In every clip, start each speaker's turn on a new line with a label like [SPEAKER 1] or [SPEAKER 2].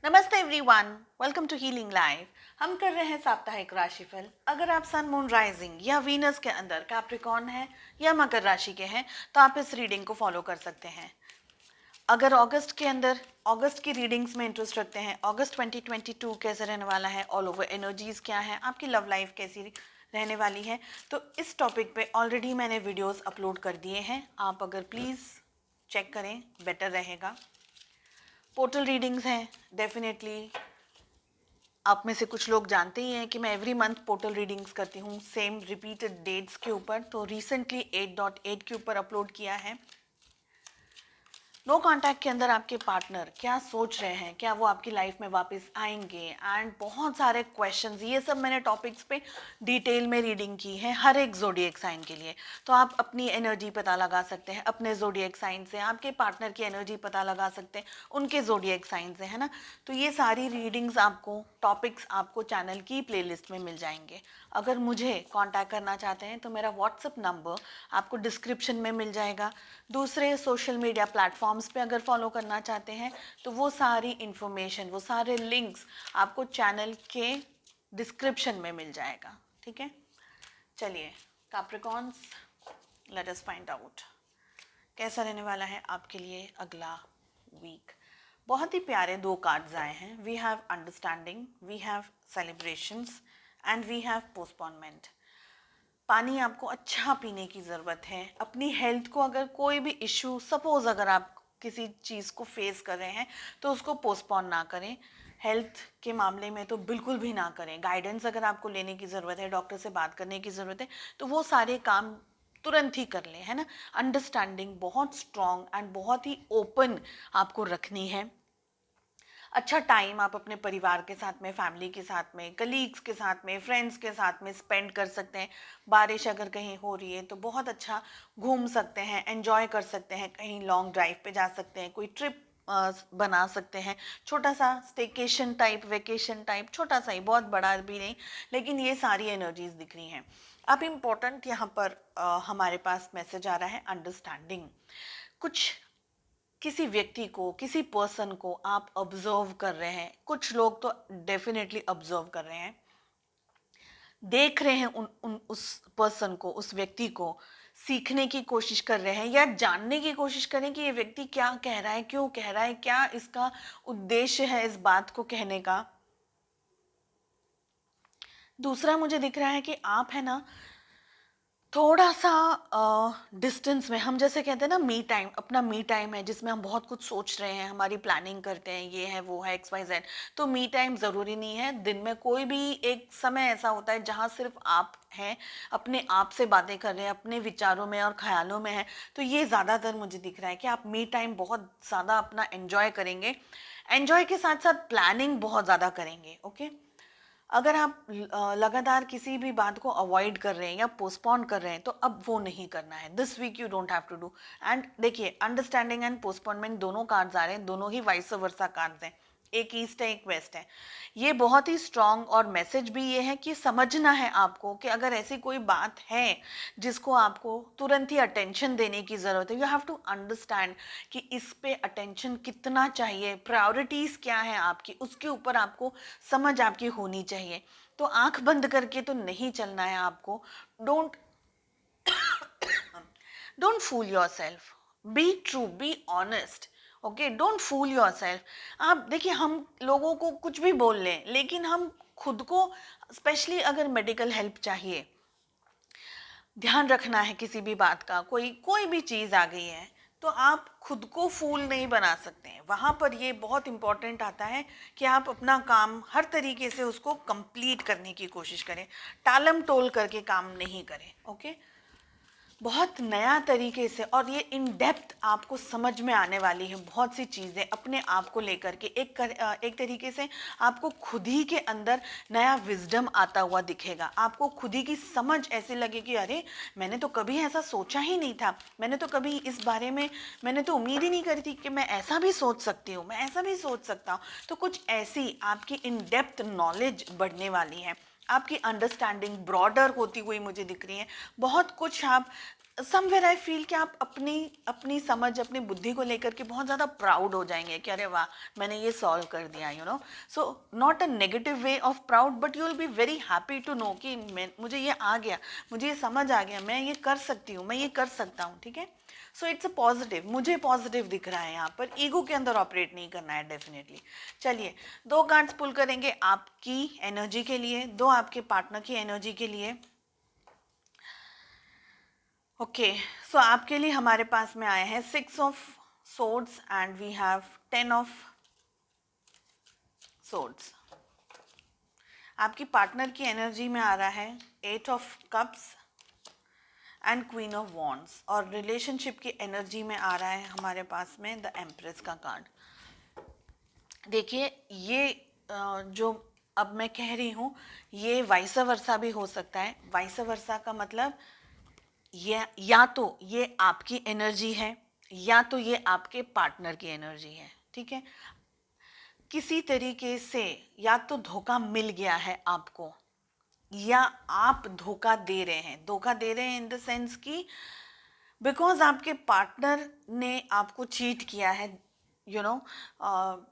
[SPEAKER 1] नमस्ते everyone, welcome to healing life. हम कर रहे हैं साप्ताहिक राशिफल। अगर आप सन, मून, राइजिंग या वीनस के अंदर कैप्रिकॉर्न हैं या मकर राशि के हैं तो आप इस रीडिंग को फॉलो कर सकते हैं। अगर अगस्त के अंदर अगस्त की रीडिंग्स में इंटरेस्ट रखते हैं, अगस्त 2022 कैसे रहने वाला है, ऑल ओवर एनर्जीज क्या है, आपकी लव लाइफ कैसी रहने वाली है, तो इस टॉपिक पे ऑलरेडी मैंने वीडियोस अपलोड कर दिए हैं। आप अगर प्लीज़ चेक करें, बेटर रहेगा। पोर्टल रीडिंग्स हैं, डेफिनेटली आप में से कुछ लोग जानते ही हैं कि मैं एवरी मंथ पोर्टल रीडिंग्स करती हूँ सेम रिपीटेड डेट्स के ऊपर। तो रिसेंटली 8.8 के ऊपर अपलोड किया है। नो कांटेक्ट के अंदर आपके पार्टनर क्या सोच रहे हैं, क्या वो आपकी लाइफ में वापस आएंगे, एंड बहुत सारे क्वेश्चंस, ये सब मैंने टॉपिक्स पे डिटेल में रीडिंग की है हर एक जोडिएक साइन के लिए। तो आप अपनी एनर्जी पता लगा सकते हैं अपने जोडिएक साइन से, आपके पार्टनर की एनर्जी पता लगा सकते हैं उनके जोडिएक साइन से, है ना। तो ये सारी रीडिंग्स आपको, टॉपिक्स आपको चैनल की प्लेलिस्ट में मिल जाएंगे। अगर मुझे कांटेक्ट करना चाहते हैं तो मेरा व्हाट्सएप नंबर आपको डिस्क्रिप्शन में मिल जाएगा। दूसरे सोशल मीडिया प्लेटफॉर्म्स पे अगर फॉलो करना चाहते हैं तो वो सारी इंफॉर्मेशन, वो सारे लिंक्स आपको चैनल के डिस्क्रिप्शन में मिल जाएगा। ठीक है, चलिए Capricorns, let us find out कैसा रहने वाला है आपके लिए अगला वीक। बहुत ही प्यारे दो कार्ड्स आए हैं। We have understanding, we have celebrations and we have postponement. पानी आपको अच्छा पीने की ज़रूरत है। अपनी हेल्थ को, अगर कोई भी इश्यू, सपोज अगर आप किसी चीज़ को फेस कर रहे हैं तो उसको पोस्टपोन ना करें। हेल्थ के मामले में तो बिल्कुल भी ना करें। गाइडेंस अगर आपको लेने की ज़रूरत है, डॉक्टर से बात करने की ज़रूरत है, तो वो सारे काम तुरंत ही कर लें, है ना। अंडरस्टैंडिंग बहुत स्ट्रॉन्ग एंड बहुत ही ओपन आपको रखनी है। अच्छा टाइम आप अपने परिवार के साथ में, फैमिली के साथ में, कलीग्स के साथ में, फ्रेंड्स के साथ में स्पेंड कर सकते हैं। बारिश अगर कहीं हो रही है तो बहुत अच्छा घूम सकते हैं, एंजॉय कर सकते हैं, कहीं लॉन्ग ड्राइव पे जा सकते हैं, कोई ट्रिप बना सकते हैं, छोटा सा स्टेकेशन टाइप, वेकेशन टाइप, छोटा सा ही, बहुत बड़ा भी नहीं। लेकिन ये सारी एनर्जीज दिख रही हैं। अब इम्पोर्टेंट यहाँ पर हमारे पास मैसेज आ रहा है अंडरस्टैंडिंग। कुछ किसी व्यक्ति को, किसी पर्सन को आप ऑब्जर्व कर रहे हैं। कुछ लोग तो डेफिनेटली ऑब्जर्व कर रहे हैं, देख रहे हैं उन उस पर्सन को, उस व्यक्ति को, सीखने की कोशिश कर रहे हैं या जानने की कोशिश करें कि ये व्यक्ति क्या कह रहा है, क्यों कह रहा है, क्या इसका उद्देश्य है इस बात को कहने का। दूसरा मुझे दिख रहा है कि आप, है ना, थोड़ा सा डिस्टेंस में, हम जैसे कहते हैं ना मी टाइम, अपना मी टाइम है जिसमें हम बहुत कुछ सोच रहे हैं, हमारी प्लानिंग करते हैं, ये है वो है एक्स वाई जेड। तो मी टाइम ज़रूरी नहीं है। दिन में कोई भी एक समय ऐसा होता है जहाँ सिर्फ आप हैं, अपने आप से बातें कर रहे हैं, अपने विचारों में और ख्यालों में हैं। तो ये ज़्यादातर मुझे दिख रहा है कि आप मी टाइम बहुत ज़्यादा अपना एंजॉय करेंगे। एंजॉय के साथ साथ प्लानिंग बहुत ज़्यादा करेंगे। ओके, अगर आप लगातार किसी भी बात को अवॉइड कर रहे हैं या पोस्टपोन कर रहे हैं तो अब वो नहीं करना है। This week you don't have to do. And देखिए, अंडरस्टैंडिंग एंड पोस्टपोनमेंट दोनों कार्ड्स आ रहे हैं, दोनों ही वाइस वर्सा कार्ड्स हैं। एक ईस्ट है, एक वेस्ट है। ये बहुत ही स्ट्रांग, और मैसेज भी ये है कि समझना है आपको कि अगर ऐसी कोई बात है जिसको आपको तुरंत ही अटेंशन देने की ज़रूरत है, यू हैव टू अंडरस्टैंड कि इस पे अटेंशन कितना चाहिए, प्रायोरिटीज़ क्या है आपकी, उसके ऊपर आपको समझ आपकी होनी चाहिए। तो आंख बंद करके तो नहीं चलना है आपको। Don't don't fool yourself, be true, be honest. Okay, don't fool yourself. आप देखिए, हम लोगों को कुछ भी बोल लें, लेकिन हम खुद को, स्पेशली अगर मेडिकल हेल्प चाहिए, ध्यान रखना है किसी भी बात का, कोई कोई भी चीज़ आ गई है, तो आप खुद को फूल नहीं बना सकते हैं। वहाँ पर ये बहुत इंपॉर्टेंट आता है कि आप अपना काम हर तरीके से उसको कंप्लीट करने की कोशिश करें, टालम टोल करके काम नहीं करें। ओके, बहुत नया तरीके से, और ये इन डेप्थ आपको समझ में आने वाली है बहुत सी चीज़ें अपने आप को लेकर के। एक तरीके से आपको खुद ही के अंदर नया विजडम आता हुआ दिखेगा। आपको खुद ही की समझ ऐसे लगे कि अरे, मैंने तो कभी ऐसा सोचा ही नहीं था, मैंने तो कभी इस बारे में, मैंने तो उम्मीद ही नहीं करी थी कि मैं ऐसा भी सोच सकती हूँ, मैं ऐसा भी सोच सकता हूँ। तो कुछ ऐसी आपकी इन डेप्थ नॉलेज बढ़ने वाली है, आपकी अंडरस्टैंडिंग ब्रॉडर होती हुई मुझे दिख रही है। बहुत कुछ आप समवेयर आई फील कि आप अपनी अपनी समझ, अपनी बुद्धि को लेकर के बहुत ज़्यादा प्राउड हो जाएंगे कि अरे वाह, मैंने ये सॉल्व कर दिया, you know. So not a negative way of proud, but you will be very happy to know कि मैं, मुझे ये आ गया, मुझे ये समझ आ गया, मैं ये कर सकती हूँ, मैं ये कर सकता हूँ. ठीक है. सो इट्स अ पॉजिटिव, मुझे पॉजिटिव दिख रहा है यहाँ पर. ईगो के अंदर ऑपरेट नहीं करना है डेफिनेटली. चलिए, 2 कार्ड्स पुल करेंगे आपकी एनर्जी के लिए, 2 आपके पार्टनर की एनर्जी के लिए. ओके, सो आपके लिए हमारे पास में आए हैं 6 of swords and we have 10 of swords. आपकी पार्टनर की एनर्जी में आ रहा है 8 of cups and queen of wands, और रिलेशनशिप की एनर्जी में आ रहा है हमारे पास में द एम्प्रेस का कार्ड. देखिए, ये जो अब मैं कह रही हूँ, ये वाइस वर्सा भी हो सकता है. वाइस वर्सा का मतलब ये, या तो ये आपकी एनर्जी है या तो ये आपके पार्टनर की एनर्जी है. ठीक है. किसी तरीके से या तो धोखा मिल गया है आपको, या आप धोखा दे रहे हैं. धोखा दे रहे हैं इन द सेंस कि बिकॉज आपके पार्टनर ने आपको चीट किया है, यू नो,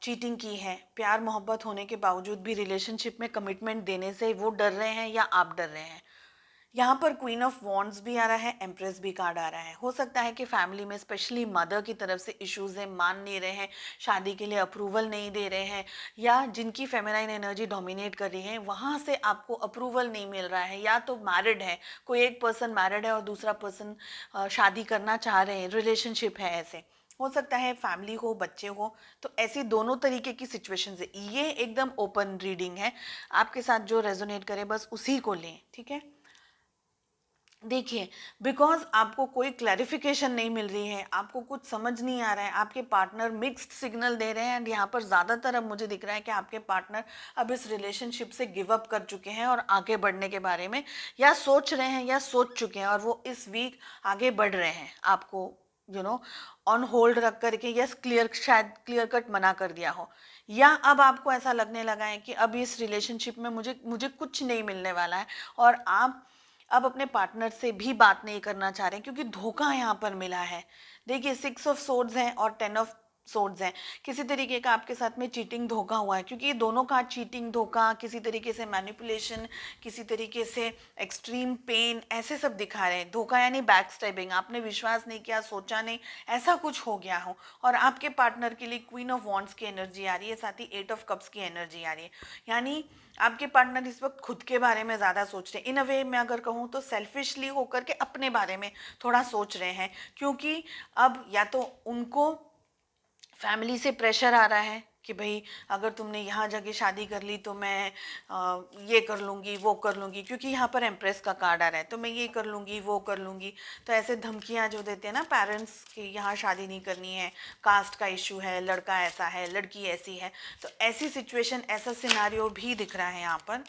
[SPEAKER 1] चीटिंग की है. प्यार मोहब्बत होने के बावजूद भी रिलेशनशिप में कमिटमेंट देने से वो डर रहे हैं या आप डर रहे हैं. यहाँ पर क्वीन ऑफ वॉन्ड्स भी आ रहा है, एम्प्रेस भी कार्ड आ रहा है. हो सकता है कि फैमिली में स्पेशली मदर की तरफ से इश्यूज हैं, मान नहीं रहे हैं, शादी के लिए अप्रूवल नहीं दे रहे हैं, या जिनकी फेमिनाइन एनर्जी डोमिनेट कर रही है वहाँ से आपको अप्रूवल नहीं मिल रहा है. या तो मैरिड है, कोई एक पर्सन मैरिड है और दूसरा पर्सन शादी करना चाह रहे हैं, रिलेशनशिप है, ऐसे हो सकता है. फैमिली हो, बच्चे हो, तो ऐसी दोनों तरीके की सिचुएशन है. ये एकदम ओपन रीडिंग है, आपके साथ जो रेजोनेट करे बस उसी को लें. ठीक है. देखिए, बिकॉज आपको कोई क्लैरिफिकेशन नहीं मिल रही है, आपको कुछ समझ नहीं आ रहा है, आपके पार्टनर मिक्स्ड सिग्नल दे रहे हैं. एंड यहाँ पर ज़्यादातर अब मुझे दिख रहा है कि आपके पार्टनर अब इस रिलेशनशिप से गिव अप कर चुके हैं और आगे बढ़ने के बारे में या सोच रहे हैं या सोच चुके हैं, और वो इस वीक आगे बढ़ रहे हैं आपको, यू नो, ऑन होल्ड रख करके. यस, क्लियर, शायद क्लियर कट मना कर दिया हो, या अब आपको ऐसा लगने लगा है कि अब इस रिलेशनशिप में मुझे मुझे कुछ नहीं मिलने वाला है, और आप अब अपने पार्टनर से भी बात नहीं करना चाह रहे हैं क्योंकि धोखा यहाँ पर मिला है. देखिए, 6 ऑफ सोर्ड्स हैं और 10 ऑफ सोर्ड्स हैं. किसी तरीके का आपके साथ में चीटिंग धोखा हुआ है, क्योंकि ये दोनों का चीटिंग धोखा, किसी तरीके से मैनिपुलेशन, किसी तरीके से एक्सट्रीम पेन, ऐसे सब दिखा रहे हैं. धोखा यानी बैक स्टेबिंग, आपने विश्वास नहीं किया, सोचा नहीं, ऐसा कुछ हो गया हो. और आपके पार्टनर के लिए क्वीन ऑफ वॉन्ड्स की एनर्जी आ रही है, साथ ही 8 ऑफ कप्स की एनर्जी आ रही है. यानी आपके पार्टनर इस वक्त खुद के बारे में ज़्यादा सोच रहे हैं. इन अ वे मैं अगर कहूँ तो सेल्फिशली होकर के अपने बारे में थोड़ा सोच रहे हैं, क्योंकि अब या तो उनको फैमिली से प्रेशर आ रहा है कि भाई अगर तुमने यहाँ जाके शादी कर ली तो मैं ये कर लूँगी, वो कर लूँगी, क्योंकि यहाँ पर एम्प्रेस का कार्ड आ रहा है, तो मैं ये कर लूँगी, वो कर लूँगी. तो ऐसे धमकियाँ जो देते हैं ना पेरेंट्स कि यहाँ शादी नहीं करनी है, कास्ट का इशू है, लड़का ऐसा है, लड़की ऐसी है, तो ऐसी सिचुएशन, ऐसा सिनारियो भी दिख रहा है यहाँ पर.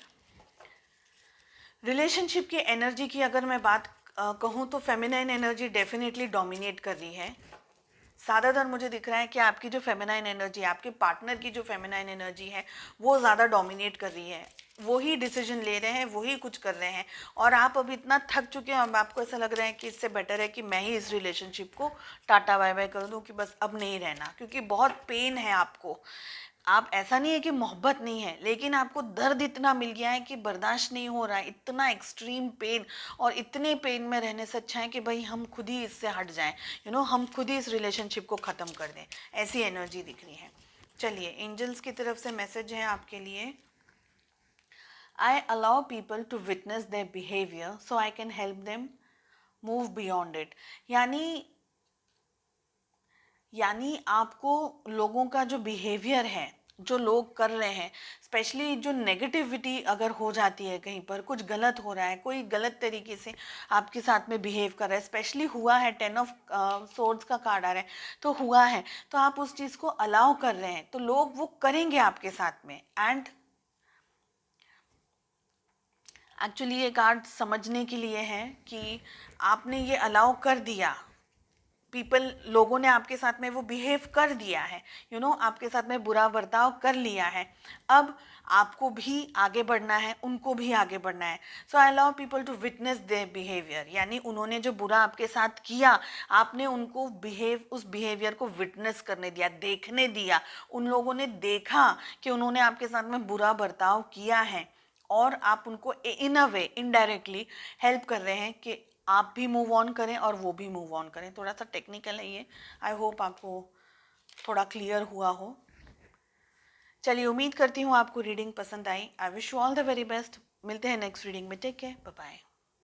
[SPEAKER 1] रिलेशनशिप की एनर्जी की अगर मैं बात कहूँ तो फेमिनाइन एनर्जी डेफिनेटली डोमिनेट कर रही है. ज़्यादातर मुझे दिख रहा है कि आपकी जो फेमिनाइन एनर्जी है, आपके पार्टनर की जो फेमिनाइन एनर्जी है, वो ज़्यादा डोमिनेट कर रही है. वो ही डिसीजन ले रहे हैं, वही कुछ कर रहे हैं, और आप अभी इतना थक चुके हैं, अब आपको ऐसा लग रहा है कि इससे बेटर है कि मैं ही इस रिलेशनशिप को टाटा बाय बाय कर दूं, कि बस अब नहीं रहना, क्योंकि बहुत पेन है आपको. आप, ऐसा नहीं है कि मोहब्बत नहीं है, लेकिन आपको दर्द इतना मिल गया है कि बर्दाश्त नहीं हो रहा है, इतना एक्सट्रीम पेन. और इतने पेन में रहने से अच्छा है कि भाई हम खुद ही इससे हट जाएं, यू नो, हम खुद ही इस रिलेशनशिप को ख़त्म कर दें. ऐसी एनर्जी दिख रही है. चलिए, एंजल्स की तरफ से मैसेज है आपके लिए. I allow people to witness their behaviour so I can help them move beyond it. यानी आपको लोगों का जो बिहेवियर है, जो लोग कर रहे हैं, स्पेशली जो नेगेटिविटी अगर हो जाती है, कहीं पर कुछ गलत हो रहा है, कोई गलत तरीके से आपके साथ में बिहेव कर रहा है, स्पेशली हुआ है, 10 ऑफ सोर्ड्स का कार्ड आ रहा है, तो हुआ है, तो आप उस चीज़ को अलाउ कर रहे हैं, तो लोग वो करेंगे आपके साथ में. एंड एक्चुअली ये कार्ड समझने के लिए है कि आपने ये अलाउ कर दिया, लोगों ने आपके साथ में वो बिहेव कर दिया है, आपके साथ में बुरा बर्ताव कर लिया है। अब आपको भी आगे बढ़ना है, उनको भी आगे बढ़ना है। So I allow people to witness their behaviour, यानी उन्होंने जो बुरा आपके साथ किया, आपने उनको उस बिहेवियर को विटनेस करने दिया, देखने दिया। उन लोगों ने देखा कि उन्होंने आपके साथ में बुरा बर्ताव किया है, और आप उनको इन अ वे इनडायरेक्टली हेल्प कर रहे हैं कि आप भी मूव ऑन करें और वो भी मूव ऑन करें। थोड़ा सा टेक्निकल है ये, आई होप आपको थोड़ा क्लियर हुआ हो। चलिए, उम्मीद करती हूँ आपको रीडिंग पसंद आई। I wish you all the very best. मिलते हैं नेक्स्ट रीडिंग में। Take care, bye bye.